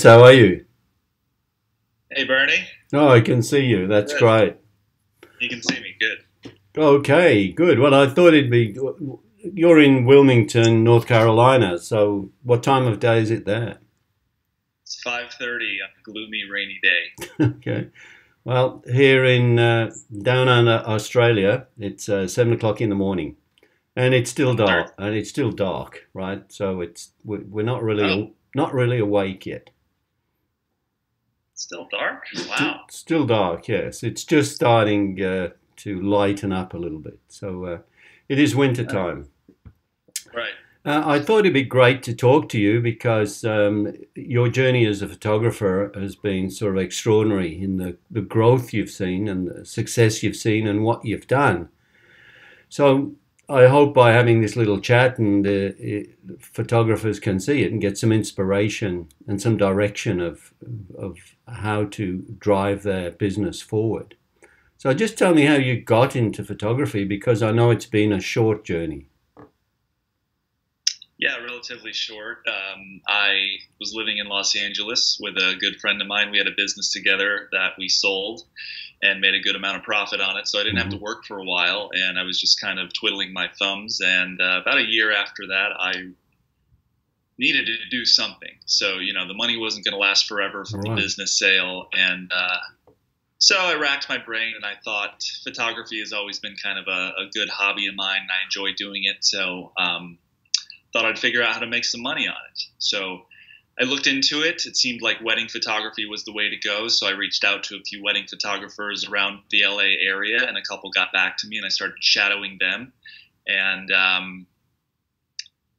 how are you? Hey Bernie. Oh, I can see you. That's Good. great. You can see me. Good. Okay, good. Well, I thought it'd be. You're in Wilmington, North Carolina. So, what time of day is it there? It's 5:30 on a gloomy, rainy day. Okay. Well, here in down under Australia, it's 7 o'clock in the morning, and it's still Thursday. dark. And it's still dark, right? So we're not Oh, really awake yet. still dark? Wow. Still dark, yes. It's just starting to lighten up a little bit. So it is winter Uh, time. right. I thought it'd be great to talk to you because your journey as a photographer has been sort of extraordinary in the growth you've seen and the success you've seen and what you've done. So I hope by having this little chat and photographers can see it and get some inspiration and some direction of how to drive their business forward. So just tell me how you got into photography because I know it's been a short journey. Yeah, relatively short. I was living in Los Angeles with a good friend of mine. We had a business together that we sold and made a good amount of profit on it. So I didn't have to Hmm. work for a while, and I was just kind of twiddling my thumbs. And about a year after that, I needed to do something. So, the money wasn't going to last forever All from the right. business sale. And so I racked my brain and I thought photography has always been kind of a good hobby of mine. And I enjoy doing it. So, thought I'd figure out how to make some money on it. So I looked into it. It seemed like wedding photography was the way to go. So I reached out to a few wedding photographers around the LA area, and a couple got back to me, and I started shadowing them. And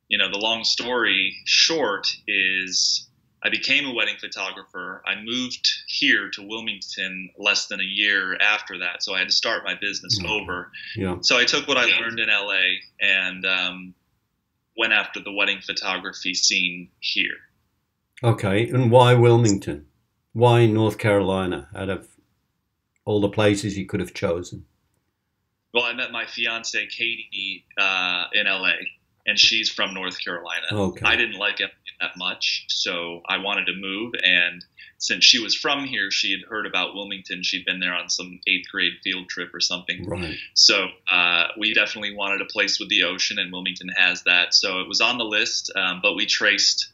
the long story short is I became a wedding photographer. I moved here to Wilmington less than a year after that, so I had to start my business Okay. over. Yeah. So I took what I learned in LA and went after the wedding photography scene here. Okay. And why Wilmington? Why North Carolina out of all the places you could have chosen? Well, I met my fiance Katie in LA, and she's from North Carolina. I Okay. didn't like it that much, so I wanted to move. And since she was from here, she had heard about Wilmington. She'd been there on some eighth grade field trip or something. Right. So we definitely wanted a place with the ocean, and Wilmington has that. So it was on the list, but we traced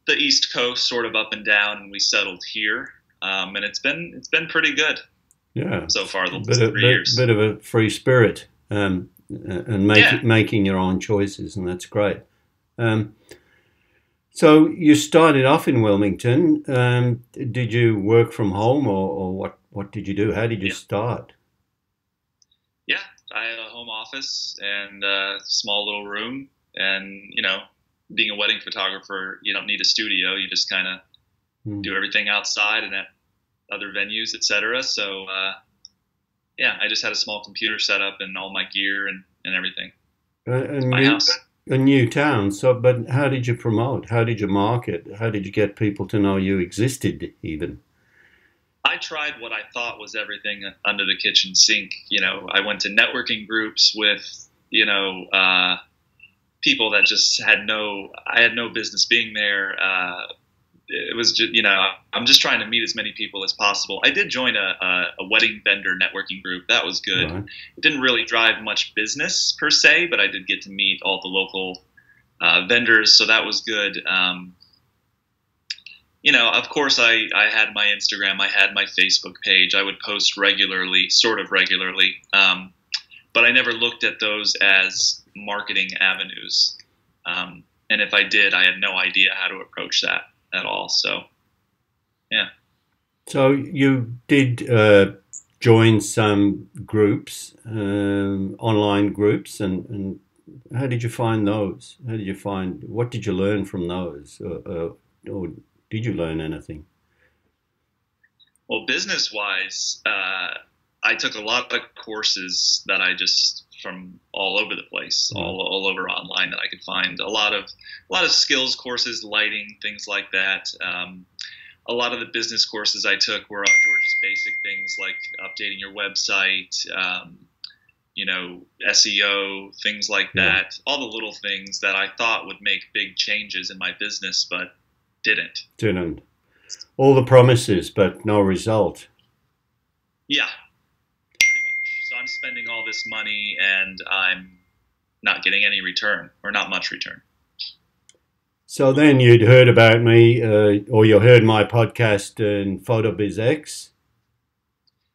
the East Coast sort of up and down, and we settled here. And it's been pretty good Yeah. so far the Bit last of 3 years. bit of a free spirit, and Yeah. making your own choices, and that's great. Um, so you started off in Wilmington. Did you work from home, or what did you do? How did you Yeah. start? Yeah, I had a home office and a small little room. And, being a wedding photographer, you don't need a studio. You just kind of Hmm. do everything outside and at other venues, etc. So, yeah, I just had a small computer set up and all my gear and everything. A My new house. a new town. So, but how did you promote? How did you market? How did you get people to know you existed even? I tried what I thought was everything under the kitchen sink. I went to networking groups with, people that just I had no business being there. It was just, I'm just trying to meet as many people as possible. I did join a wedding vendor networking group. That was good. Right. It didn't really drive much business per se, but I did get to meet all the local vendors, so that was good. Of course, I had my Instagram, I had my Facebook page. I would post regularly, sort of regularly, but I never looked at those as marketing avenues. And if I did, I had no idea how to approach that at all. So, yeah. So you did join some groups, online groups, and how did you find those? How did you find? What did you learn from those, or did you learn anything? Well, business wise, I took a lot of courses that I just from all over the place, Right. all over online that I could find. A lot of skills courses, lighting, things like that. A lot of the business courses I took were just basic things like updating your website, SEO, things like Yeah. that. All the little things that I thought would make big changes in my business, but didn't. Didn't. all the promises, but no result. Yeah, pretty much. So I'm spending all this money and I'm not getting any return or not much return. So then you'd heard about me, or you heard my podcast in Photobizx.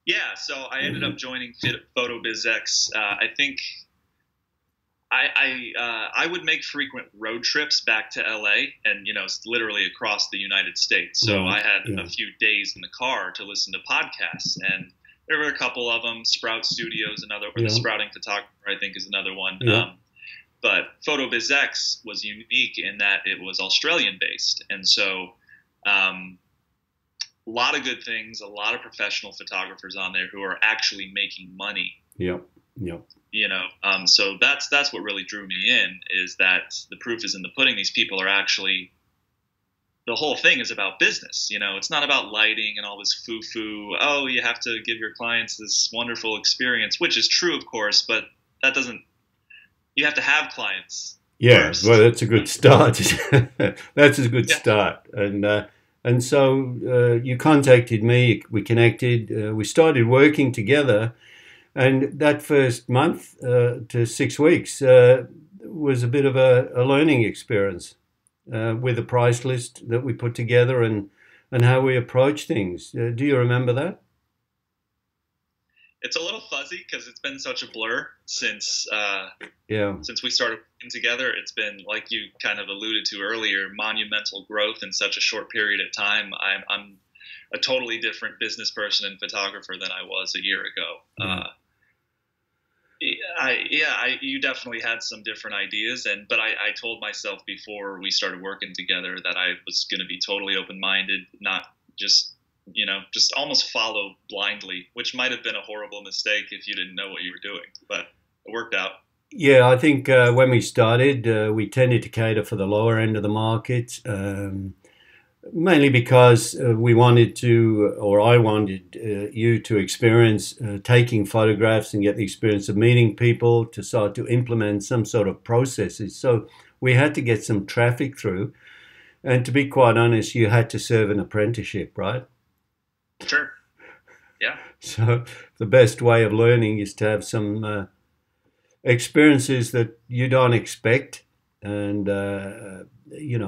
Yeah, so I ended up joining Photobizx. I think I would make frequent road trips back to LA, and it's literally across the United States. So Right. I had Yeah. a few days in the car to listen to podcasts, and there were a couple of them. Sprout Studios, another, or the Yeah. Sprouting Photographer, I think, is another one. Yeah. But Photobizx was unique in that it was Australian based, and so a lot of good things, a lot of professional photographers on there who are actually making money. Yeah. Yeah. So that's what really drew me in, is that the proof is in the pudding. These people are actually, the whole thing is about business. It's not about lighting and all this foo-foo. Oh, you have to give your clients this wonderful experience, which is true, of course, but that doesn't. You have to have clients. Yeah, First. well, that's a good start. That's a good Yeah. start. And so you contacted me. We connected. We started working together, and that first month to 6 weeks was a bit of a learning experience with the price list that we put together and how we approach things. Do you remember that? It's a little fuzzy because it's been such a blur since Yeah. we started working together. It's been, like you kind of alluded to earlier, monumental growth in such a short period of time. I'm a totally different business person and photographer than I was a year ago. You definitely had some different ideas, but I told myself before we started working together that I was going to be totally open-minded, not just almost follow blindly, which might have been a horrible mistake if you didn't know what you were doing, but it worked out. Yeah, I think when we started, we tended to cater for the lower end of the market, mainly because we wanted to, or I wanted you to experience taking photographs and get the experience of meeting people to start to implement some sort of processes. So we had to get some traffic through. And to be quite honest, you had to serve an apprenticeship, right? Sure. Yeah. So the best way of learning is to have some experiences that you don't expect. And,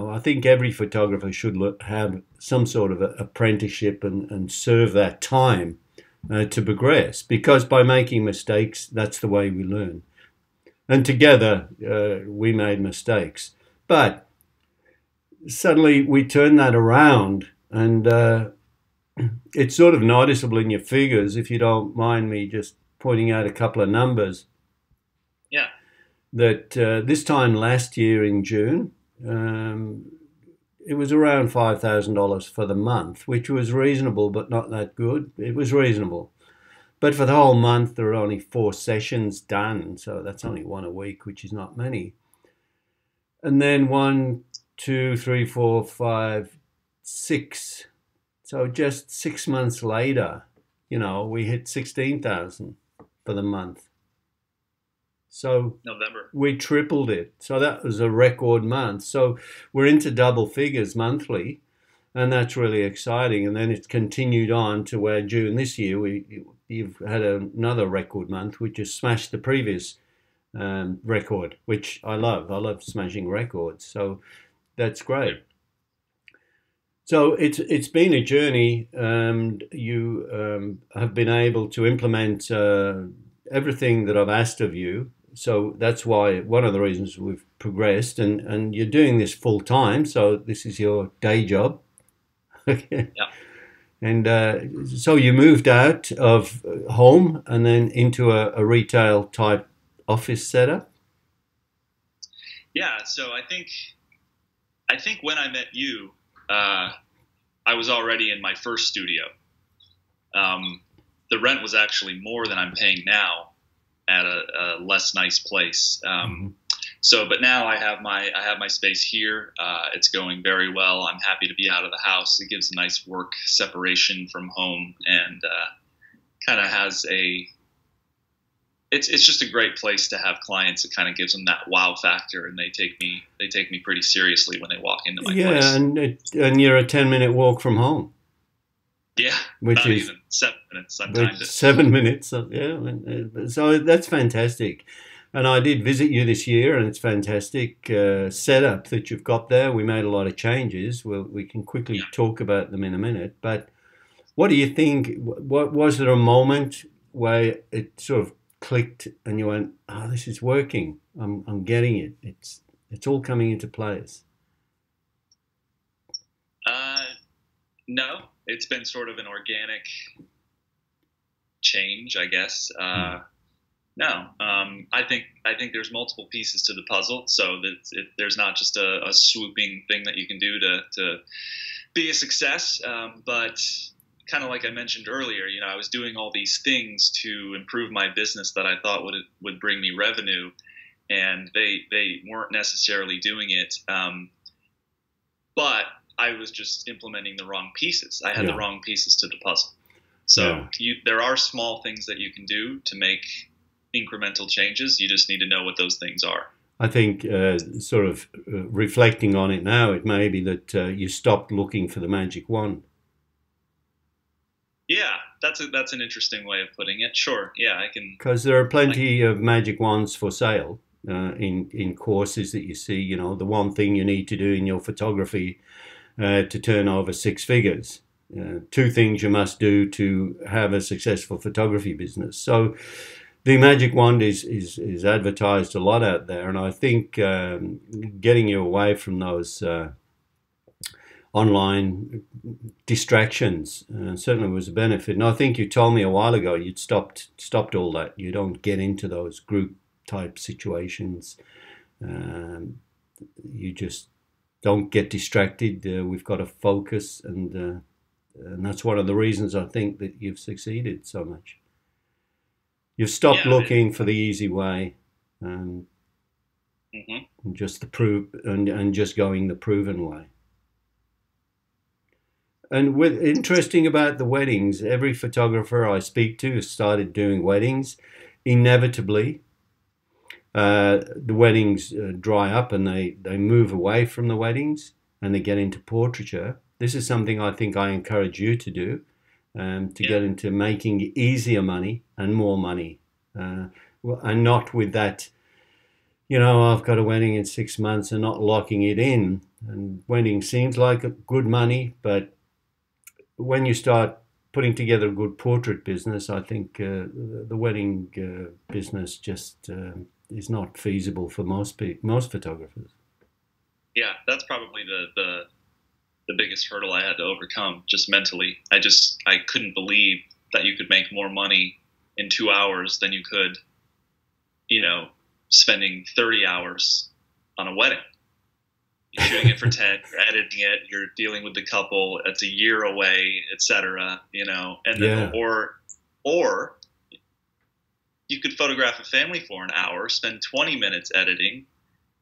I think every photographer should have some sort of apprenticeship and serve that time to progress, because by making mistakes, that's the way we learn. And together, we made mistakes. But suddenly we turned that around, and it's sort of noticeable in your figures, if you don't mind me just pointing out a couple of numbers. Yeah. That this time last year in June, it was around $5,000 for the month, which was reasonable, but not that good. It was reasonable. But for the whole month, there were only 4 sessions done. So that's only one a week, which is not many. And then 1, 2, 3, 4, 5, 6. So just 6 months later, we hit 16,000 for the month. So November. we tripled it. So that was a record month. So we're into double figures monthly, and that's really exciting. And then it's continued on to where June this year, you've had another record month, which has smashed the previous record, which I love. I love smashing records. So that's great. So it's been a journey, and you have been able to implement everything that I've asked of you. So that's why, one of the reasons we've progressed, and you're doing this full time. So this is your day job. Yeah. And so you moved out of home and then into a retail type office setup. Yeah. So I think when I met you, I was already in my first studio. The rent was actually more than I'm paying now at a less nice place. But now I have my space here. It's going very well. I'm happy to be out of the house. It gives a nice work separation from home, and kind of has it's just a great place to have clients. It kind of gives them that wow factor, and they take me pretty seriously when they walk into my Yeah, place. and you're a 10-minute walk from home, Yeah, which not is even 7 minutes. I've timed but it. 7 minutes. Yeah, so that's fantastic. And I did visit you this year, and it's fantastic setup that you've got there. We made a lot of changes. Well, we can quickly Yeah. talk about them in a minute. But what do you think? What was there a moment where it sort of clicked, and you went, "Oh, this is working. I'm getting it. It's all coming into place." Uh, no, it's been sort of an organic change, I guess. Hmm. No, I think there's multiple pieces to the puzzle, so that there's not just a swooping thing that you can do to be a success. But kind of like I mentioned earlier, I was doing all these things to improve my business that I thought would bring me revenue, and they weren't necessarily doing it. But I was just implementing the wrong pieces. I had the Yeah, wrong pieces to the puzzle. So yeah. there are small things that you can do to make incremental changes. You just need to know what those things are. I think, sort of reflecting on it now, it may be that you stopped looking for the magic wand. Yeah, that's an interesting way of putting it. Sure. Yeah, Because there are I plenty of magic wands for sale in courses that you see. You know, the one thing you need to do in your photography to turn over six figures. Two things you must do to have a successful photography business. So the magic wand is advertised a lot out there, and I think getting you away from those online distractions certainly was a benefit. And I think you told me a while ago you'd stopped all that. You don't get into those group type situations. Um, you just don't get distracted. We've got to focus, and that's one of the reasons I think that you've succeeded so much. You've stopped yeah. looking for the easy way, and, Hmm. and just the prove and just going the proven way. And with interesting about the weddings, every photographer I speak to has started doing weddings. Inevitably, the weddings dry up and they move away from the weddings and they get into portraiture. This is something I think I encourage you to do, to Yeah. get into making easier money and more money. Uh, and not with that, I've got a wedding in 6 months and not locking it in. And wedding seems like a good money, but when you start putting together a good portrait business, I think the wedding business just is not feasible for most photographers. Yeah, that's probably the biggest hurdle I had to overcome just mentally. I couldn't believe that you could make more money in 2 hours than you could, you know, spending 30 hours on a wedding. You're shooting it for 10, you're editing it, you're dealing with the couple, it's a year away, etc. And then Yeah, or you could photograph a family for an hour, spend 20 minutes editing,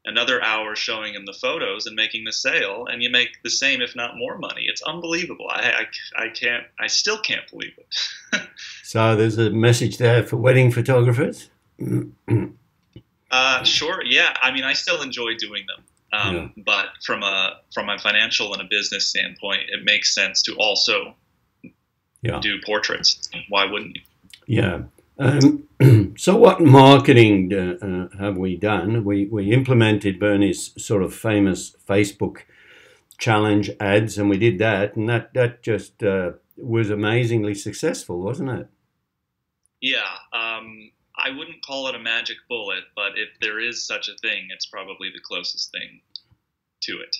another hour showing them the photos and making the sale, and you make the same, if not more money. It's unbelievable. I still can't believe it. so there's a message there for wedding photographers. Sure. Yeah. I mean, I still enjoy doing them. Yeah, But from a financial and a business standpoint, it makes sense to also yeah, do portraits. Why wouldn't you? yeah. So what marketing have we done? We implemented Bernie's sort of famous Facebook challenge ads, and we did that, and that just was amazingly successful, wasn't it? Yeah. I wouldn't call it a magic bullet, but if there is such a thing, it's probably the closest thing to it.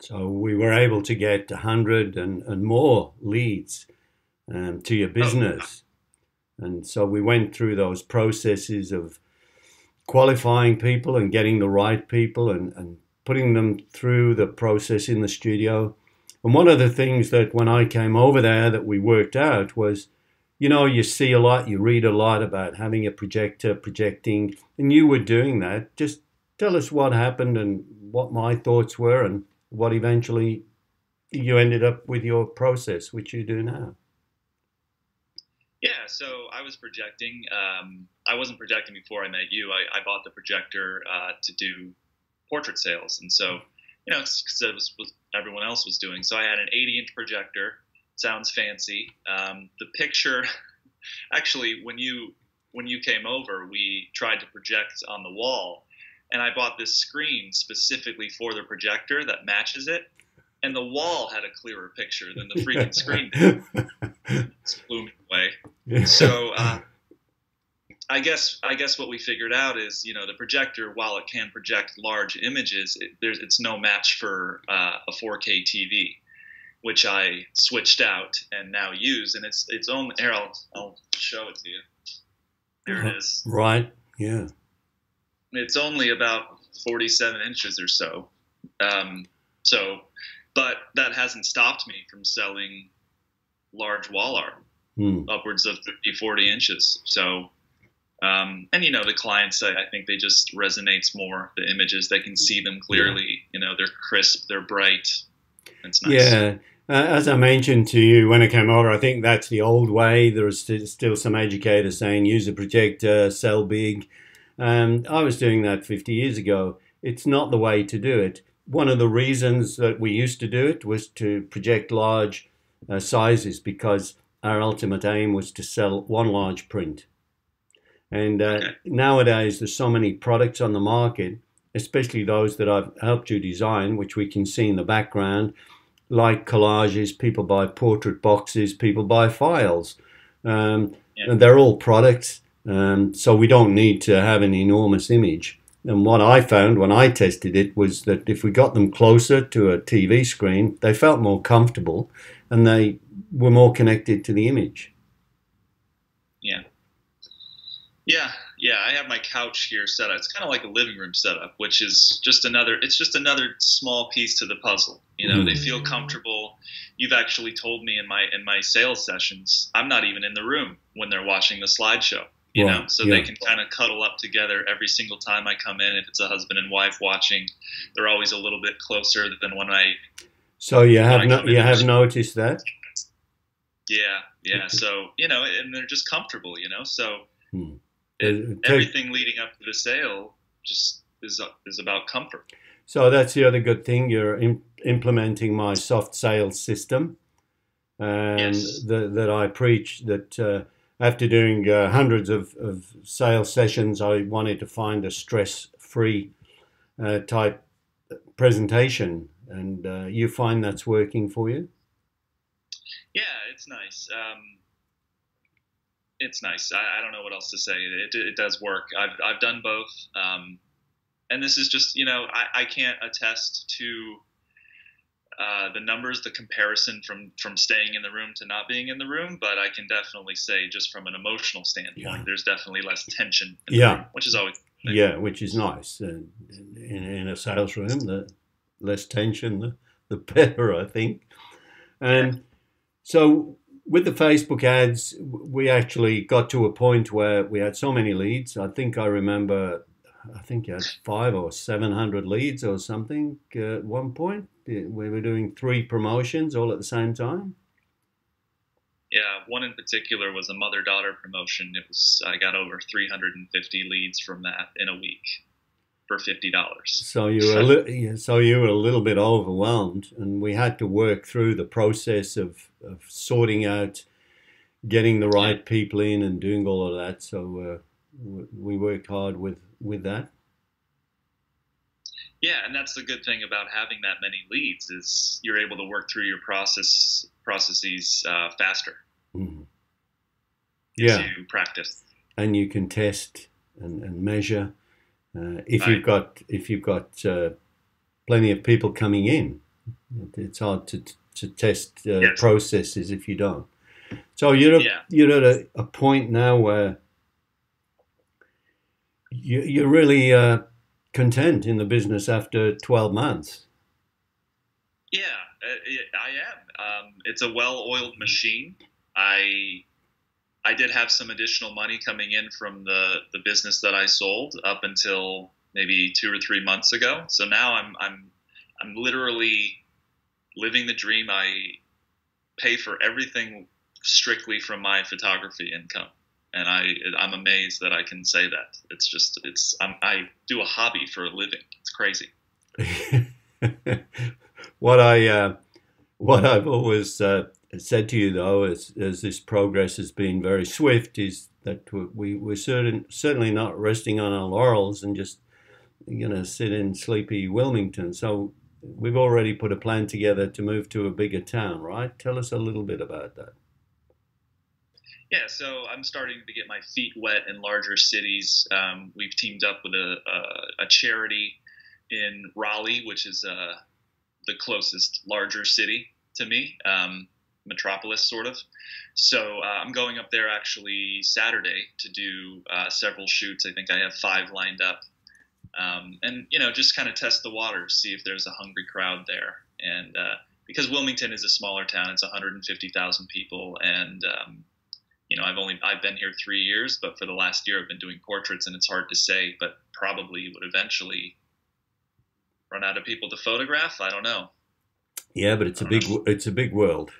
So we were able to get 100 and more leads to your Oh, business. And so we went through those processes of qualifying people and getting the right people and putting them through the process in the studio. And one of the things that when I came over there that we worked out was, you see a lot, you read a lot about having a projector, projecting, and you were doing that. Just tell us what happened and what my thoughts were and what eventually you ended up with your process, which you do now. Yeah, so I was projecting. I wasn't projecting before I met you. I bought the projector to do portrait sales, and so because it was what everyone else was doing. So I had an 80-inch projector. Sounds fancy. The picture, actually, when you came over, we tried to project on the wall, and I bought this screen specifically for the projector that matches it, and the wall had a clearer picture than the freaking screen did. It blew me away. So I guess what we figured out is, the projector, while it can project large images, it's no match for a 4K TV, which I switched out and now use, and it's only here. I'll show it to you. Here it is. Right. Yeah. It's only about 47 inches or so. But that hasn't stopped me from selling large wall art, upwards of 30, 40 inches. So, and the clients, I think they just resonates more. The images, they can see them clearly. They're crisp, they're bright. It's nice. Yeah. As I mentioned to you when I came over, I think that's the old way. There's still some educators saying use a projector, sell big. I was doing that 50 years ago. It's not the way to do it. One of the reasons that we used to do it was to project large sizes, because our ultimate aim was to sell one large print. And nowadays there's so many products on the market, especially those that I've helped you design, which we can see in the background, like collages. People buy portrait boxes, people buy files, and they're all products. So we don't need to have an enormous image. And what I found when I tested it was that if we got them closer to a TV screen, they felt more comfortable and they were more connected to the image. Yeah. I have my couch here set up. It's kind of like a living room setup, which is just another small piece to the puzzle. They feel comfortable. You've actually told me in my sales sessions, I'm not even in the room when they're watching the slideshow. They can kind of cuddle up together every single time I come in. If it's a husband and wife watching, they're always a little bit closer than when I. So you have noticed that? Yeah. So and they're just comfortable. So everything leading up to the sale just is about comfort. So that's the other good thing. You're implementing my soft sales system, that I preach. That after doing hundreds of sales sessions, I wanted to find a stress-free type presentation, and you find that's working for you? Yeah, it's nice. It's nice. I don't know what else to say. It does work. I've done both. And this is just, I can't attest to the numbers, the comparison from staying in the room to not being in the room, but I can definitely say, just from an emotional standpoint, there's definitely less tension in the room, which is always good. Yeah, which is nice. In a sales room, the less tension, the better, I think. So with the Facebook ads, we actually got to a point where we had so many leads. I think you had 500 or 700 leads or something at one point. We were doing 3 promotions all at the same time. Yeah, one in particular was a mother-daughter promotion. I got over 350 leads from that in a week for $50. So you were a little bit overwhelmed, and we had to work through the process of sorting out, getting the right people in, and doing all of that. So we worked hard with that. Yeah, and that's the good thing about having that many leads, is you're able to work through your processes faster. Mm-hmm. Yeah, you practice, and you can test and measure. If you've got plenty of people coming in, it's hard to test processes if you don't. So you're at a point now where you're really content in the business after 12 months. Yeah, I am. It's a well-oiled machine. I did have some additional money coming in from the business that I sold up until maybe 2 or 3 months ago. So now I'm literally living the dream. I pay for everything strictly from my photography income. And I'm amazed that I can say that. It's just, I do a hobby for a living. It's crazy. What what I've always said to you though, as this progress has been very swift, is that we're certainly not resting on our laurels and just sit in sleepy Wilmington. So we've already put a plan together to move to a bigger town, right? Tell us a little bit about that. Yeah, so I'm starting to get my feet wet in larger cities. We've teamed up with a charity in Raleigh, which is the closest larger city to me, metropolis sort of. So I'm going up there actually Saturday to do several shoots. I think I have 5 lined up, and just kind of test the waters, see if there's a hungry crowd there. And because Wilmington is a smaller town, it's 150,000 people, and I've been here 3 years, but for the last year I've been doing portraits, and it's hard to say, but probably would eventually run out of people to photograph. I don't know. Yeah, but it's a big world.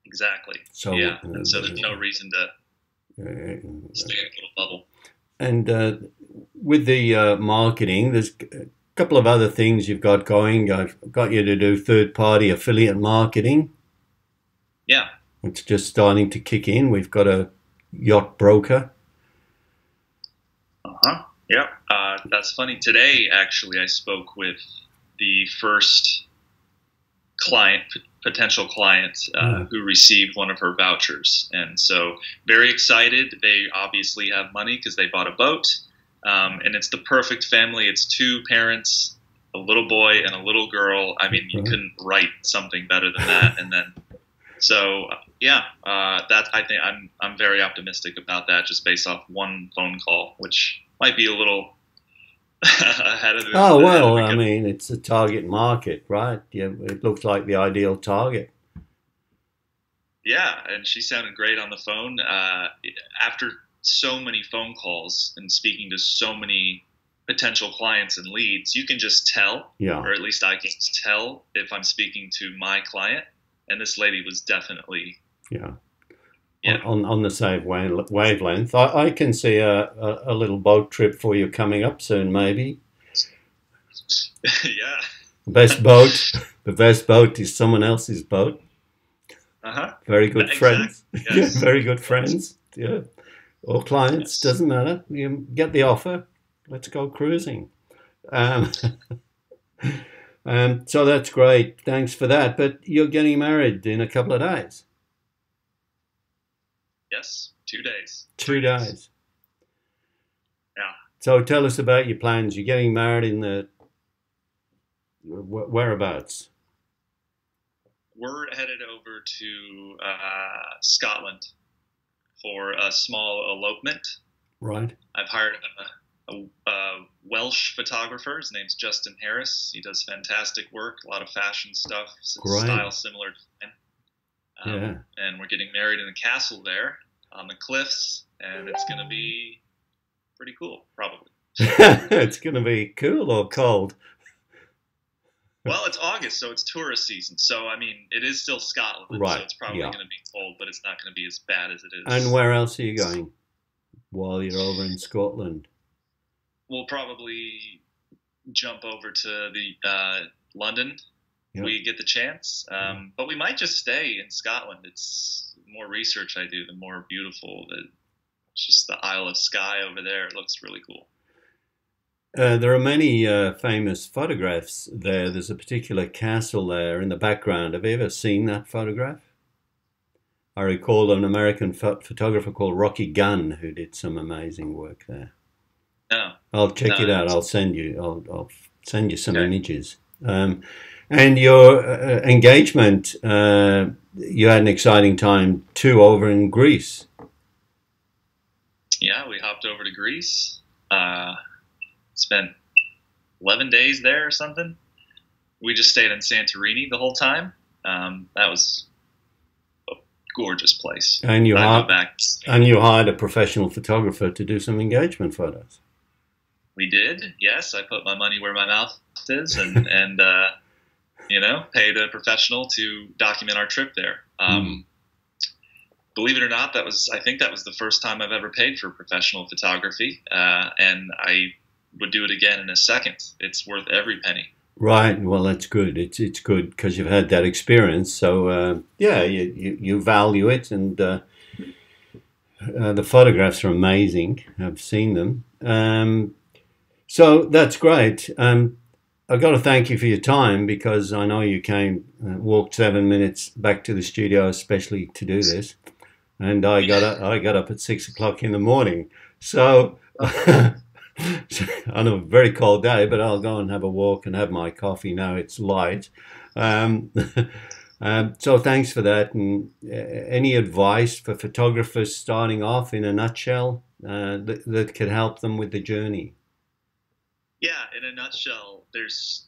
Exactly. So yeah, and so there's no reason to stay in a little bubble. And with the marketing, there's a couple of other things you've got going. I've got you to do third-party affiliate marketing. Yeah. It's just starting to kick in. We've got a yacht broker. Yeah. That's funny. Today, actually, I spoke with the first potential client who received one of her vouchers. And so very excited. They obviously have money because they bought a boat. And it's the perfect family. It's 2 parents, a little boy and a little girl. I mean, you couldn't write something better than that. And then, so I think I'm very optimistic about that, just based off one phone call, which might be a little ahead of the. Oh well, I mean, it's a target market, right? Yeah, it looks like the ideal target. Yeah, and she sounded great on the phone. After so many phone calls and speaking to so many potential clients and leads, you can just tell, or at least I can tell if I'm speaking to my client. And this lady was definitely on the same wavelength. I can see a little boat trip for you coming up soon, maybe. Yeah. The best boat is someone else's boat. Very good friends. Yes. Yeah, very good friends. Yeah. Or clients, doesn't matter. You get the offer. Let's go cruising. So that's great. Thanks for that. But you're getting married in a couple of days. Yes, 2 days. 2 days. Yeah. So tell us about your plans. You're getting married in the whereabouts? We're headed over to Scotland for a small elopement. Right. I've hired a Welsh photographer. His name's Justin Harris. He does fantastic work, a lot of fashion stuff, style similar to mine. And we're getting married in a castle there on the cliffs, and it's going to be pretty cool, probably. It's going to be cool or cold? Well, it's August, so it's tourist season. So, I mean, it is still Scotland, right. So it's probably going to be cold, but it's not going to be as bad as it is. And where else are you going while you're over in Scotland? We'll probably jump over to the London. Yep. We get the chance, but we might just stay in Scotland. It's the more research I do, the more beautiful. It's just the Isle of Skye over there. It looks really cool. There are many famous photographs there. There's a particular castle there in the background. Have you ever seen that photograph? I recall an American photographer called Rocky Gunn who did some amazing work there. No. I'll check it out. I'll send you some images. And your engagement, you had an exciting time too over in Greece. Yeah, we hopped over to Greece. Spent 11 days there or something. We just stayed in Santorini the whole time. That was a gorgeous place. And you hired a professional photographer to do some engagement photos. We did, yes. I put my money where my mouth is, and paid a professional to document our trip there. believe it or not, I think that was the first time I've ever paid for professional photography, and I would do it again in a second. It's worth every penny. Right. Well, that's good. It's good because you've had that experience. So yeah, you value it, and the photographs are amazing. I've seen them. So that's great. I've got to thank you for your time because I know you came, walked 7 minutes back to the studio especially to do this, and I got up at 6 o'clock in the morning. So on a very cold day, but I'll go and have a walk and have my coffee now. It's light. Um, so thanks for that. And any advice for photographers starting off in a nutshell that could help them with the journey? Yeah, in a nutshell, there's,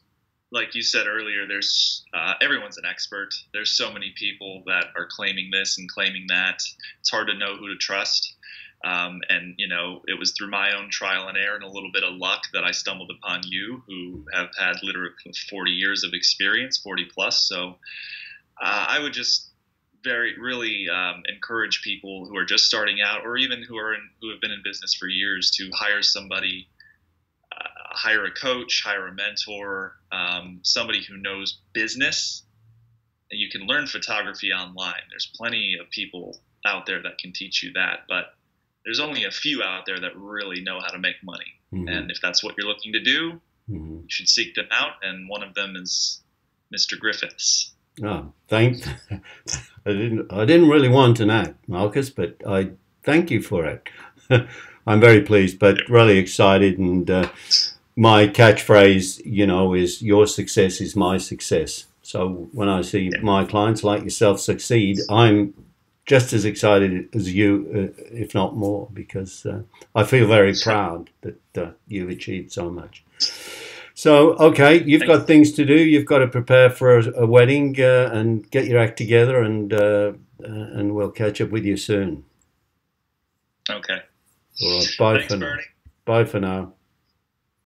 like you said earlier, there's everyone's an expert. There's so many people that are claiming this and claiming that. It's hard to know who to trust. And, you know, it was through my own trial and error and a little bit of luck that I stumbled upon you, who have had literally 40 years of experience, 40 plus. So I would just really encourage people who are just starting out, or even who have been in business for years, to hire somebody, hire a coach, hire a mentor, somebody who knows business. And you can learn photography online. There's plenty of people out there that can teach you that, but there's only a few out there that really know how to make money. Mm-hmm. And if that's what you're looking to do, mm-hmm. you should seek them out. And one of them is Mr. Griffiths. Oh, thanks. I didn't really want to know, Marcus, but I thank you for it. I'm very pleased, but really excited. And my catchphrase, you know, is your success is my success. So when I see my clients like yourself succeed, I'm just as excited as you, if not more, because I feel very proud that you've achieved so much. So, okay, you've got things to do. You've got to prepare for a wedding and get your act together, and we'll catch up with you soon. Okay. All right. Bye Thanks, for now. Bernie. Bye for now.